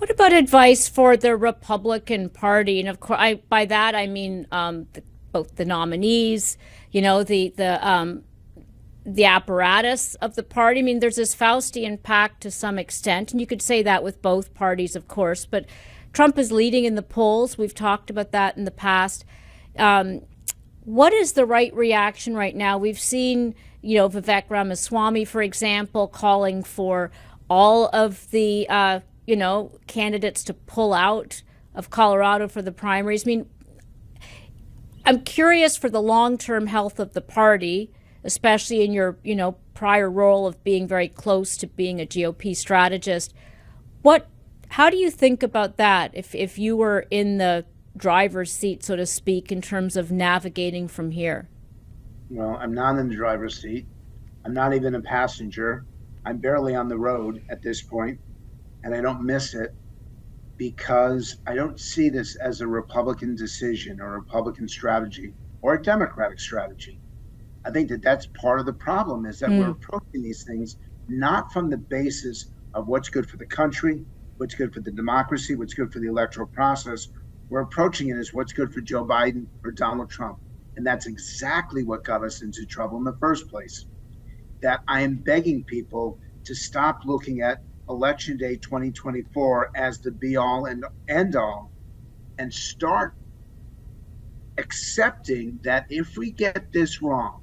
What about advice for the Republican Party? And of course, by that I mean both the nominees, the apparatus of the party. I mean, there's this Faustian pact to some extent, and you could say that with both parties, of course. But Trump is leading in the polls. We've talked about that in the past. What is the right reaction right now? We've seen, Vivek Ramaswamy, for example, calling for all of the, candidates to pull out of Colorado for the primaries. I mean, I'm curious for the long-term health of the party, especially in your, prior role of being very close to being a GOP strategist. How do you think about that if you were in the driver's seat, so to speak, in terms of navigating from here? Well, I'm not in the driver's seat. I'm not even a passenger. I'm barely on the road at this point, and I don't miss it because I don't see this as a Republican decision or a Republican strategy or a Democratic strategy. I think that that's part of the problem, is that we're approaching these things not from the basis of what's good for the country, what's good for the democracy, what's good for the electoral process. We're approaching it as what's good for Joe Biden or Donald Trump. And that's exactly what got us into trouble in the first place. That I am begging people to stop looking at Election Day 2024 as the be all and end all, and start accepting that if we get this wrong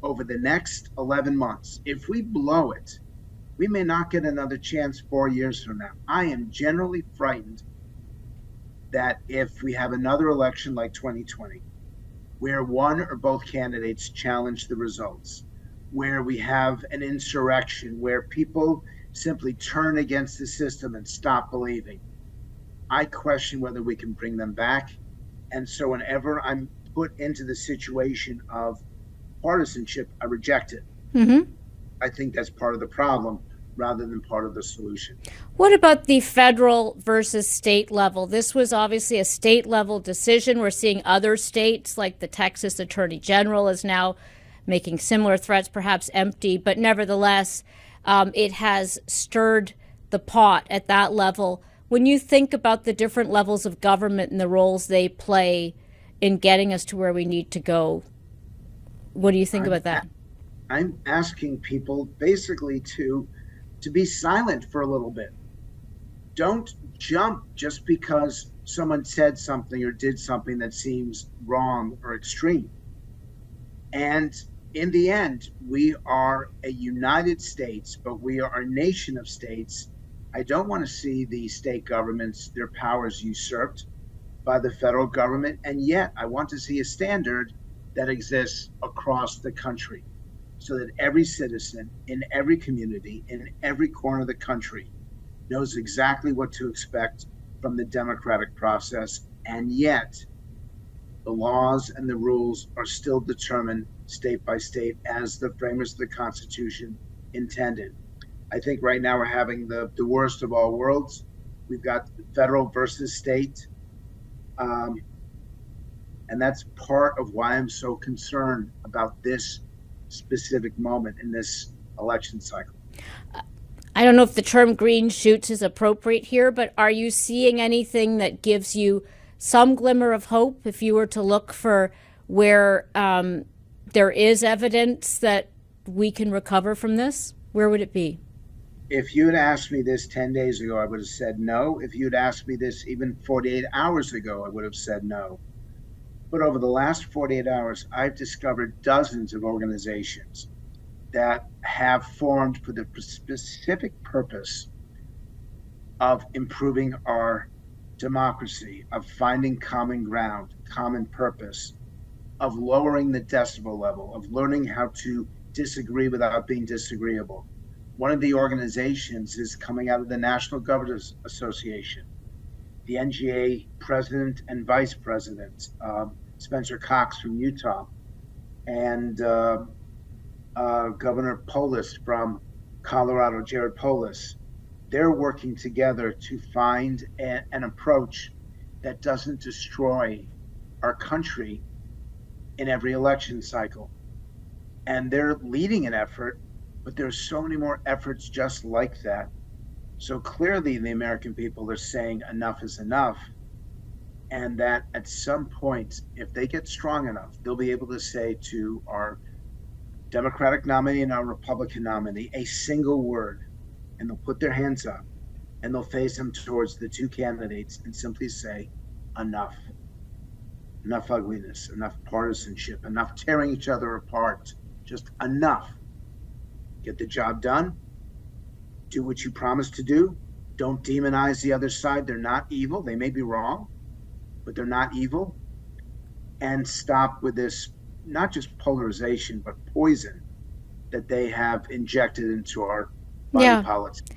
over the next 11 months, if we blow it, we may not get another chance 4 years from now. I am generally frightened that if we have another election like 2020, where one or both candidates challenge the results, where we have an insurrection, where people simply turn against the system and stop believing, I question whether we can bring them back. And so whenever I'm put into the situation of partisanship, I reject it. Mm-hmm. I think that's part of the problem rather than part of the solution. What about the federal versus state level? This was obviously a state level decision. We're seeing other states, like the Texas Attorney General is now making similar threats, perhaps empty, but nevertheless, it has stirred the pot at that level. When you think about the different levels of government and the roles they play in getting us to where we need to go, what do you think about that? I'm asking people basically to be silent for a little bit. Don't jump just because someone said something or did something that seems wrong or extreme. And in the end, we are a United States, but we are a nation of states. I don't want to see the state governments, their powers usurped by the federal government. And yet I want to see a standard that exists across the country so that every citizen in every community, in every corner of the country knows exactly what to expect from the democratic process. And yet the laws and the rules are still determined state by state as the framers of the Constitution intended. I think right now we're having the worst of all worlds. We've got federal versus state. And that's part of why I'm so concerned about this specific moment in this election cycle. I don't know if the term green shoots is appropriate here, but are you seeing anything that gives you some glimmer of hope if you were to look for where there is evidence that we can recover from this? Where would it be? If you had asked me this 10 days ago, I would have said no. If you'd asked me this even 48 hours ago, I would have said no. But over the last 48 hours, I've discovered dozens of organizations that have formed for the specific purpose of improving our democracy, of finding common ground, common purpose, of lowering the decibel level, of learning how to disagree without being disagreeable. One of the organizations is coming out of the National Governors Association. The NGA president and vice president, Spencer Cox from Utah, and Governor Pollster from Colorado, Jared Polis, they're working together to find an approach that doesn't destroy our country in every election cycle. And they're leading an effort, but there's so many more efforts just like that. So clearly, the American people are saying enough is enough. And that at some point, if they get strong enough, they'll be able to say to our Democratic nominee and our Republican nominee a single word, and they'll put their hands up and they'll face them towards the two candidates and simply say, enough. Enough ugliness, enough partisanship, enough tearing each other apart. Just enough. Get the job done. Do what you promised to do. Don't demonize the other side. They're not evil. They may be wrong, but they're not evil. And stop with this, not just polarization, but poison that they have injected into our body politic.